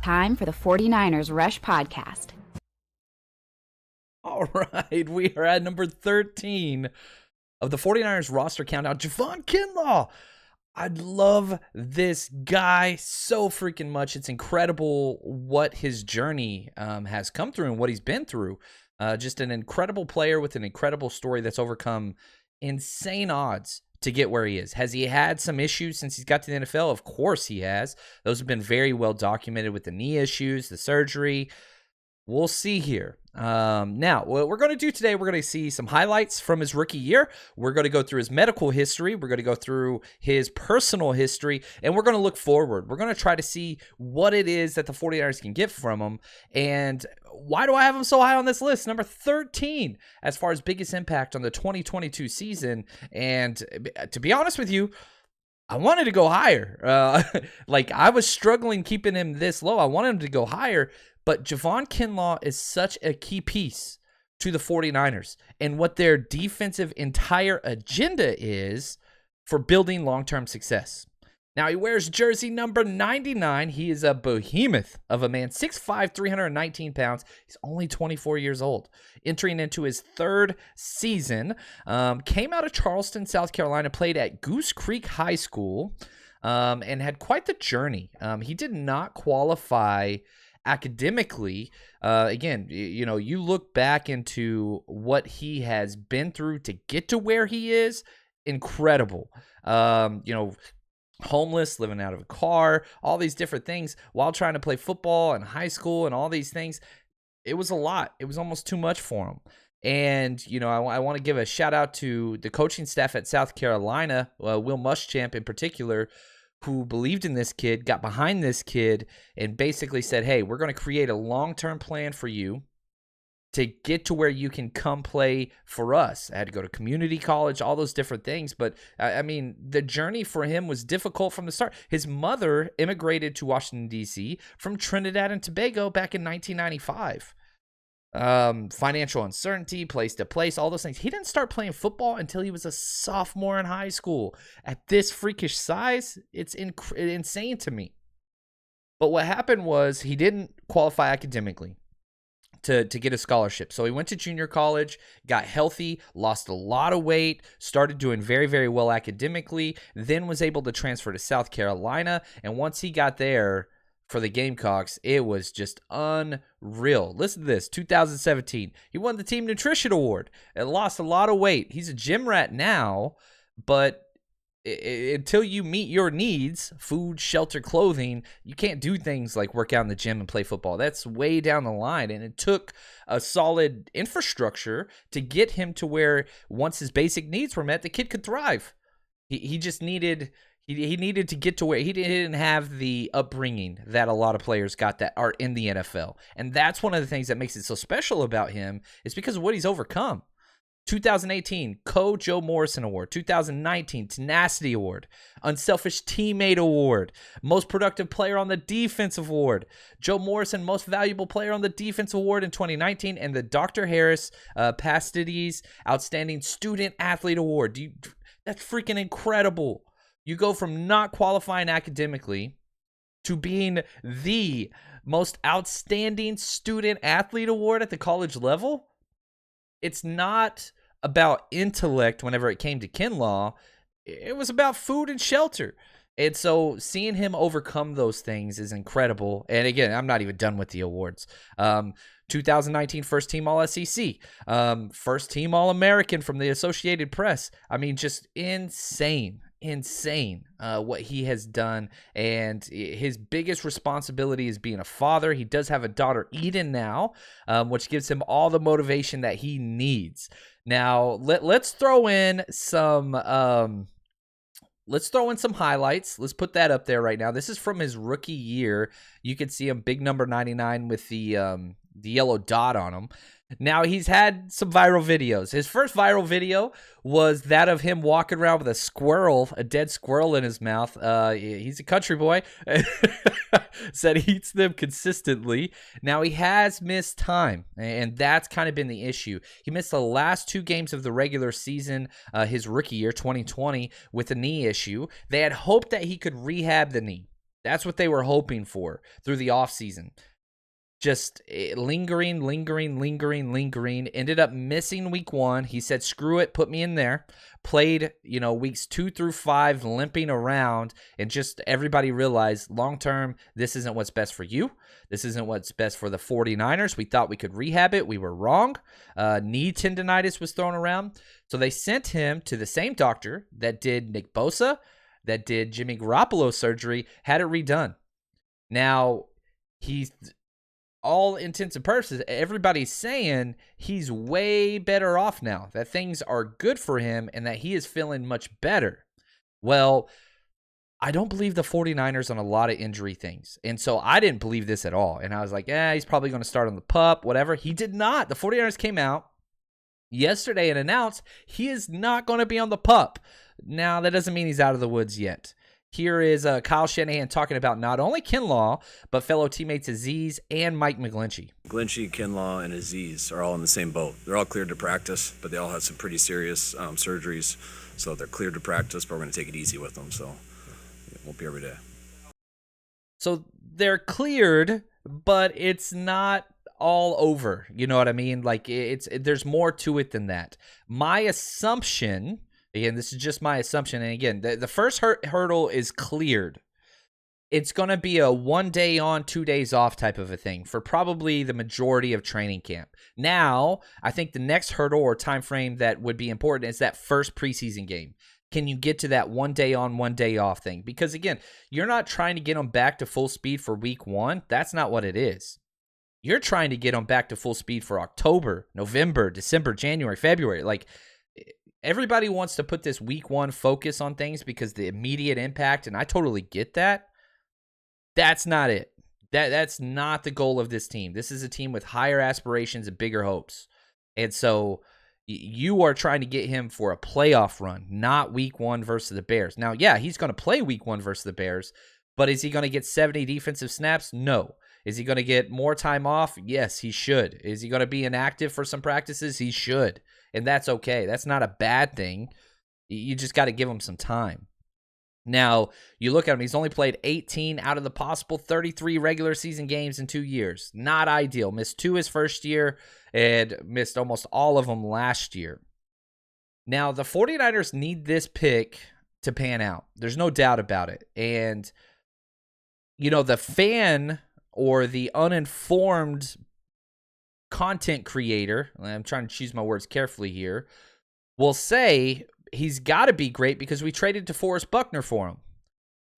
time for the 49ers Rush Podcast. All right, we are at number 13 of the 49ers roster countdown. Javon Kinlaw. I love this guy so freaking much. It's incredible what his journey has come through and what he's been through. Just an incredible player with an incredible story that's overcome insane odds to get where he is. Has he had some issues since he's got to the NFL? Of course he has. Those have been very well documented with the knee issues, the surgery. We'll see here. Now, what we're going to do today, we're going to see some highlights from his rookie year. We're going to go through his medical history. We're going to go through his personal history, and we're going to look forward. We're going to try to see what it is that the 49ers can get from him. And why do I have him so high on this list? Number 13, as far as biggest impact on the 2022 season. And to be honest with you, I wanted to go higher. I was struggling keeping him this low. I wanted him to go higher. But Javon Kinlaw is such a key piece to the 49ers and what their defensive entire agenda is for building long-term success. Now, he wears jersey number 99. He is a behemoth of a man, 6'5", 319 pounds. He's only 24 years old. Entering into his third season, came out of Charleston, South Carolina, played at Goose Creek High School, and had quite the journey. He did not qualify academically. Again, you look back into what he has been through to get to where he is, incredible. Homeless, living out of a car, all these different things while trying to play football in high school and all these things. It was a lot. It was almost too much for him. And, I want to give a shout out to the coaching staff at South Carolina, Will Muschamp in particular, who believed in this kid, got behind this kid, and basically said, hey, we're going to create a long-term plan for you to get to where you can come play for us. I had to go to community college, all those different things. But, the journey for him was difficult from the start. His mother immigrated to Washington, D.C. from Trinidad and Tobago back in 1995. Financial uncertainty, place to place, all those things. He didn't start playing football until he was a sophomore in high school. At this freakish size, it's insane to me. But what happened was he didn't qualify academically to get a scholarship. So he went to junior college, got healthy, lost a lot of weight, started doing very, very well academically, then was able to transfer to South Carolina. And once he got there, for the Gamecocks, it was just unreal. Listen to this, 2017. He won the Team Nutrition Award and lost a lot of weight. He's a gym rat now, but until you meet your needs, food, shelter, clothing, you can't do things like work out in the gym and play football. That's way down the line, and it took a solid infrastructure to get him to where once his basic needs were met, the kid could thrive. He just needed... He needed to get to where he didn't have the upbringing that a lot of players got that are in the NFL. And that's one of the things that makes it so special about him is because of what he's overcome. 2018, Joe Morrison Award. 2019, Tenacity Award. Unselfish Teammate Award. Most Productive Player on the Defensive Award. Joe Morrison, Most Valuable Player on the Defensive Award in 2019. And the Dr. Harris Pastides Outstanding Student Athlete Award. That's freaking incredible. You go from not qualifying academically to being the most outstanding student athlete award at the college level. It's not about intellect whenever it came to Kinlaw. It was about food and shelter. And so seeing him overcome those things is incredible. And again, I'm not even done with the awards. 2019 First Team All-SEC, First Team All-American from the Associated Press. Just insane what he has done, and his biggest responsibility is being a father. He does have a daughter, Eden, now, which gives him all the motivation that he needs. Now, let's throw in some highlights. Let's put that up there right now. This is from his rookie year. You can see him, big number 99 with the yellow dot on him. Now, he's had some viral videos. His first viral video was that of him walking around with a dead squirrel in his mouth. He's a country boy. Said he eats them consistently. Now, he has missed time, and that's kind of been the issue. He missed the last 2 games of the regular season, his rookie year, 2020, with a knee issue. They had hoped that he could rehab the knee. That's what they were hoping for through the offseason. Just lingering. Ended up missing week 1. He said, screw it, put me in there. Played, weeks 2 through 5, limping around. And just everybody realized long-term, this isn't what's best for you. This isn't what's best for the 49ers. We thought we could rehab it. We were wrong. Knee tendonitis was thrown around. So they sent him to the same doctor that did Nick Bosa, that did Jimmy Garoppolo surgery, had it redone. Now, he's... all intents and purposes, everybody's saying he's way better off now, that things are good for him and that he is feeling much better. Well, I don't believe the 49ers on a lot of injury things. And so I didn't believe this at all. And I was like, he's probably going to start on the PUP, whatever. He did not. The 49ers came out yesterday and announced he is not going to be on the PUP. Now, that doesn't mean he's out of the woods yet. Here is Kyle Shanahan talking about not only Kinlaw, but fellow teammates Aziz and Mike McGlinchey. McGlinchey, Kinlaw, and Aziz are all in the same boat. They're all cleared to practice, but they all had some pretty serious surgeries. So they're cleared to practice, but we're going to take it easy with them. So it won't be every day. So they're cleared, but it's not all over. You know what I mean? Like there's more to it than that. My assumption... again, this is just my assumption. And again, the first hurdle is cleared. It's going to be a 1 day on, 2 days off type of a thing for probably the majority of training camp. Now, I think the next hurdle or time frame that would be important is that first preseason game. Can you get to that 1 day on, 1 day off thing? Because again, you're not trying to get them back to full speed for week 1. That's not what it is. You're trying to get them back to full speed for October, November, December, January, February. Like, everybody wants to put this week 1 focus on things because the immediate impact, and I totally get that. That's not it. That's not the goal of this team. This is a team with higher aspirations and bigger hopes. And so you are trying to get him for a playoff run, not week 1 versus the Bears. Now, yeah, he's going to play week 1 versus the Bears, but is he going to get 70 defensive snaps? No. Is he going to get more time off? Yes, he should. Is he going to be inactive for some practices? He should. And that's okay. That's not a bad thing. You just got to give him some time. Now, you look at him, he's only played 18 out of the possible 33 regular season games in 2 years. Not ideal. Missed 2 his first year and missed almost all of them last year. Now, the 49ers need this pick to pan out. There's no doubt about it. And, the fan or the uninformed content creator, I'm trying to choose my words carefully here, will say he's got to be great because we traded DeForest Buckner for him.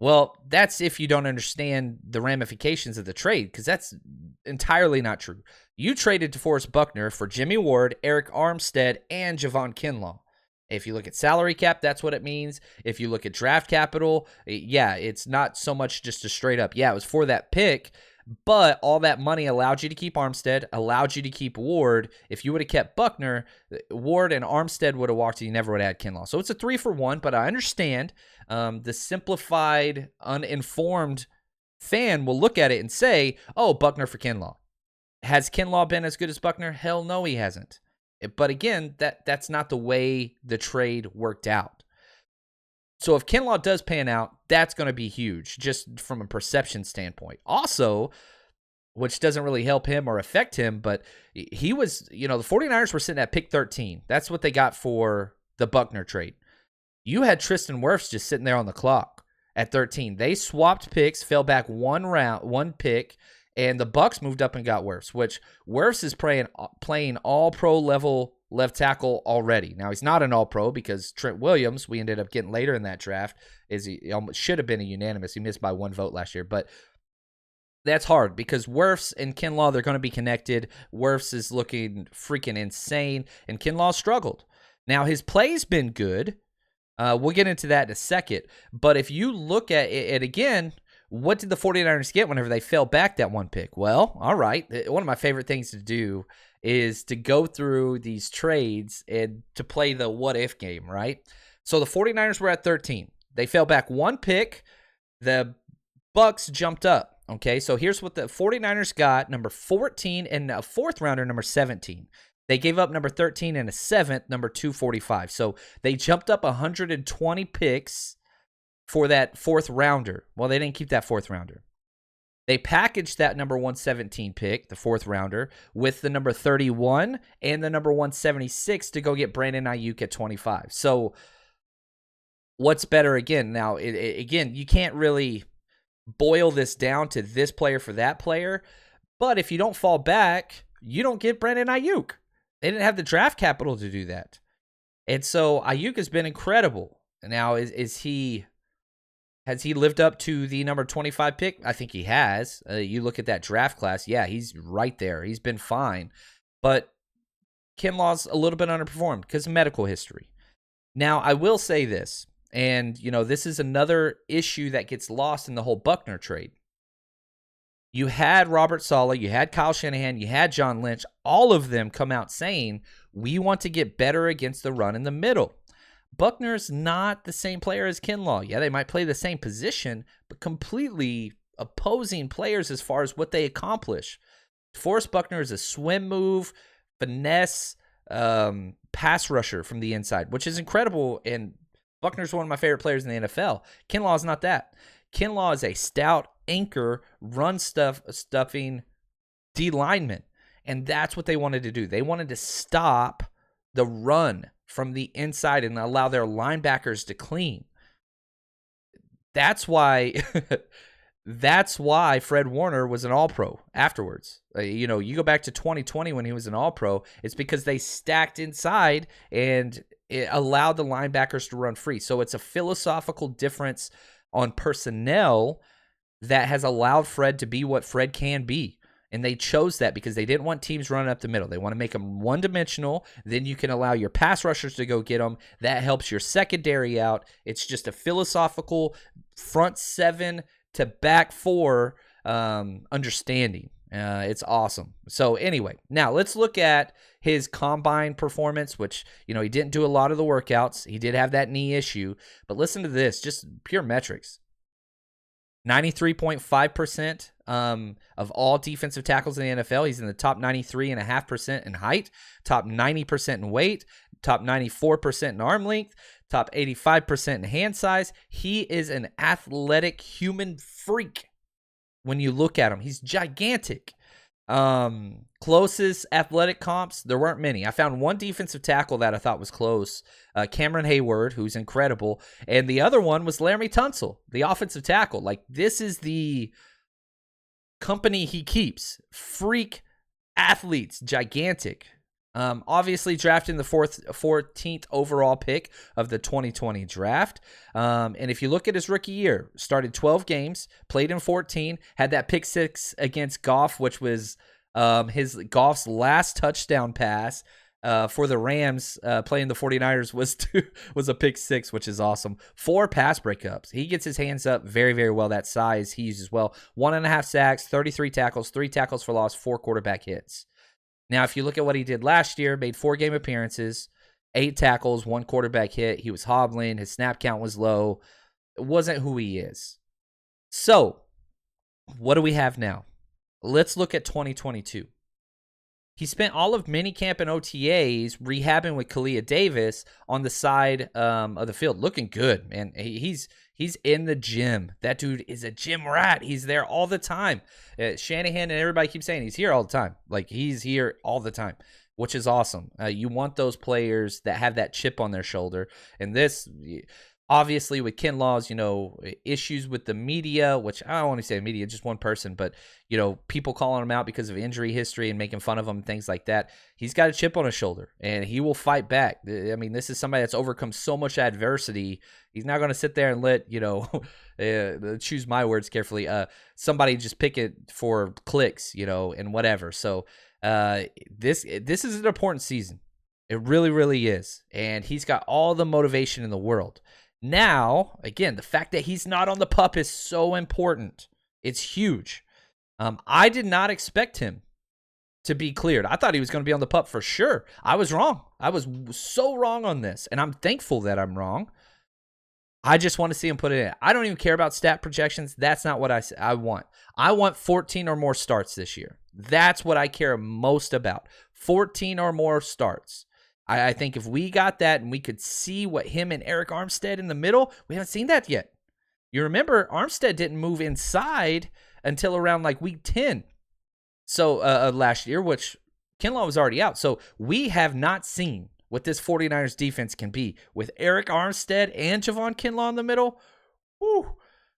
Well, that's if you don't understand the ramifications of the trade, because that's entirely not true. You traded DeForest Buckner for Jimmy Ward, Eric Armstead, and Javon Kinlaw. If you look at salary cap, that's what it means. If you look at draft capital, yeah, it's not so much just a straight up, yeah, it was for that pick, but all that money allowed you to keep Armstead, allowed you to keep Ward. If you would have kept Buckner, Ward and Armstead would have walked and you never would have had Kinlaw. So it's a 3-for-1, but I understand the simplified, uninformed fan will look at it and say, oh, Buckner for Kinlaw. Has Kinlaw been as good as Buckner? Hell no, he hasn't. But again, that's not the way the trade worked out. So if Kinlaw does pan out, that's going to be huge, just from a perception standpoint. Also, which doesn't really help him or affect him, but he was, the 49ers were sitting at pick 13. That's what they got for the Buckner trade. You had Tristan Wirfs just sitting there on the clock at 13. They swapped picks, fell back one pick, and the Bucs moved up and got Wirfs, which Wirfs is playing all-pro level left tackle already. Now, he's not an all-pro because Trent Williams, we ended up getting later in that draft, he almost should have been a unanimous. He missed by 1 vote last year, but that's hard because Wirfs and Kinlaw, they're going to be connected. Wirfs is looking freaking insane, and Kinlaw struggled. Now, his play's been good. We'll get into that in a second, but if you look at it again, what did the 49ers get whenever they fell back that 1 pick? Well, all right. One of my favorite things to do is to go through these trades and to play the what-if game, right? So the 49ers were at 13. They fell back 1 pick. The Bucs jumped up, okay? So here's what the 49ers got, number 14 and a 4th rounder, number 17. They gave up number 13 and a 7th, number 245. So they jumped up 120 picks for that 4th rounder. Well, they didn't keep that 4th rounder. They packaged that number 117 pick, the 4th rounder, with the number 31 and the number 176 to go get Brandon Ayuk at 25. So what's better again? Now, again, you can't really boil this down to this player for that player, but if you don't fall back, you don't get Brandon Ayuk. They didn't have the draft capital to do that. And so Ayuk has been incredible. Now, has he lived up to the number 25 pick? I think he has. You look at that draft class, yeah, he's right there. He's been fine. But Kinlaw's a little bit underperformed because of medical history. Now, I will say this, and, this is another issue that gets lost in the whole Buckner trade. You had Robert Saleh, you had Kyle Shanahan, you had John Lynch, all of them come out saying, we want to get better against the run in the middle. Buckner's not the same player as Kinlaw. Yeah, they might play the same position, but completely opposing players as far as what they accomplish. Forrest Buckner is a swim move, finesse, pass rusher from the inside, which is incredible, and Buckner's one of my favorite players in the NFL. Kinlaw is not that. Kinlaw is a stout anchor, stuffing D lineman, and that's what they wanted to do. They wanted to stop the run from the inside and allow their linebackers to clean. That's why Fred Warner was an All-Pro afterwards. You go back to 2020 when he was an All-Pro, it's because they stacked inside and it allowed the linebackers to run free. So it's a philosophical difference on personnel that has allowed Fred to be what Fred can be. And they chose that because they didn't want teams running up the middle. They want to make them one-dimensional. Then you can allow your pass rushers to go get them. That helps your secondary out. It's just a philosophical front 7 to back 4 understanding. It's awesome. So anyway, now let's look at his combine performance, which, he didn't do a lot of the workouts. He did have that knee issue. But listen to this, just pure metrics. 93.5% of all defensive tackles in the NFL. He's in the top 93.5% in height, top 90% in weight, top 94% in arm length, top 85% in hand size. He is an athletic human freak when you look at him. He's gigantic. Closest athletic comps, there weren't many. I found one defensive tackle that I thought was close, Cameron Hayward, who's incredible, and the other one was Laramie Tunsil, the offensive tackle. Like, this is the company he keeps. Freak athletes, gigantic. Obviously drafted in the 14th overall pick of the 2020 draft. And if you look at his rookie year, started 12 games, played in 14, had that pick 6 against Goff, which was Goff's last touchdown pass for the Rams playing the 49ers was a pick 6, which is awesome. 4 pass breakups. He gets his hands up very, very well. That size he uses well. 1.5 sacks, 33 tackles, 3 tackles for loss, 4 quarterback hits. Now, if you look at what he did last year, made 4 game appearances, 8 tackles, 1 quarterback hit. He was hobbling. His snap count was low. It wasn't who he is. So, what do we have now? Let's look at 2022. He spent all of minicamp and OTAs rehabbing with Kalia Davis on the side of the field, looking good, man. He's in the gym. That dude is a gym rat. He's there all the time. Shanahan and everybody keeps saying he's here all the time. Like, he's here all the time, which is awesome. You want those players that have that chip on their shoulder. And this, obviously, with Kinlaw's, issues with the media, which I don't want to say media, just one person, but, people calling him out because of injury history and making fun of him and things like that. He's got a chip on his shoulder, and he will fight back. I mean, this is somebody that's overcome so much adversity. He's not going to sit there and let, choose my words carefully, somebody just pick it for clicks, and whatever. So this is an important season. It really, really is. And he's got all the motivation in the world. Now, again, the fact that he's not on the PUP is so important. It's huge. I did not expect him to be cleared. I thought he was going to be on the PUP for sure. I was wrong. I was so wrong on this, and I'm thankful that I'm wrong. I just want to see him put it in. I don't even care about stat projections. That's not what I want. I want 14 or more starts this year. That's what I care most about. 14 or more starts. I think if we got that and we could see what him and Eric Armstead in the middle, we haven't seen that yet. You remember Armstead didn't move inside until around like week 10. So last year, which Kinlaw was already out. So we have not seen what this 49ers defense can be with Eric Armstead and Javon Kinlaw in the middle. Whew.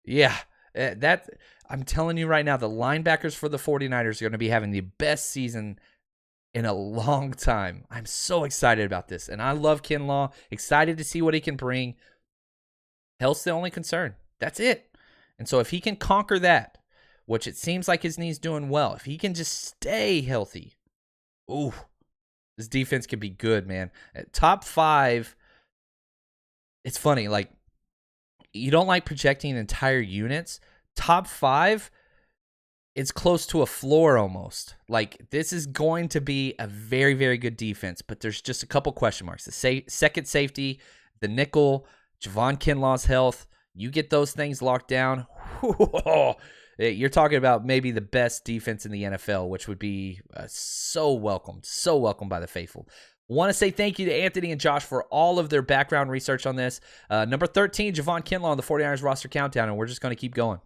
Yeah, I'm telling you right now, the linebackers for the 49ers are going to be having the best season in a long time. I'm so excited about this, and I love Kinlaw. Excited to see what he can bring. Health's the only concern. That's it. And so if he can conquer that, which it seems like his knee's doing well, if he can just stay healthy, ooh, this defense could be good, man. At top 5, it's funny, like, you don't like projecting entire units. Top 5, it's close to a floor almost. Like, this is going to be a very, very good defense, but there's just a couple question marks. The second safety, the nickel, Javon Kinlaw's health. You get those things locked down. You're talking about maybe the best defense in the NFL, which would be so welcomed by the faithful. Want to say thank you to Anthony and Josh for all of their background research on this. Number 13, Javon Kinlaw on the 49ers roster countdown, and we're just going to keep going.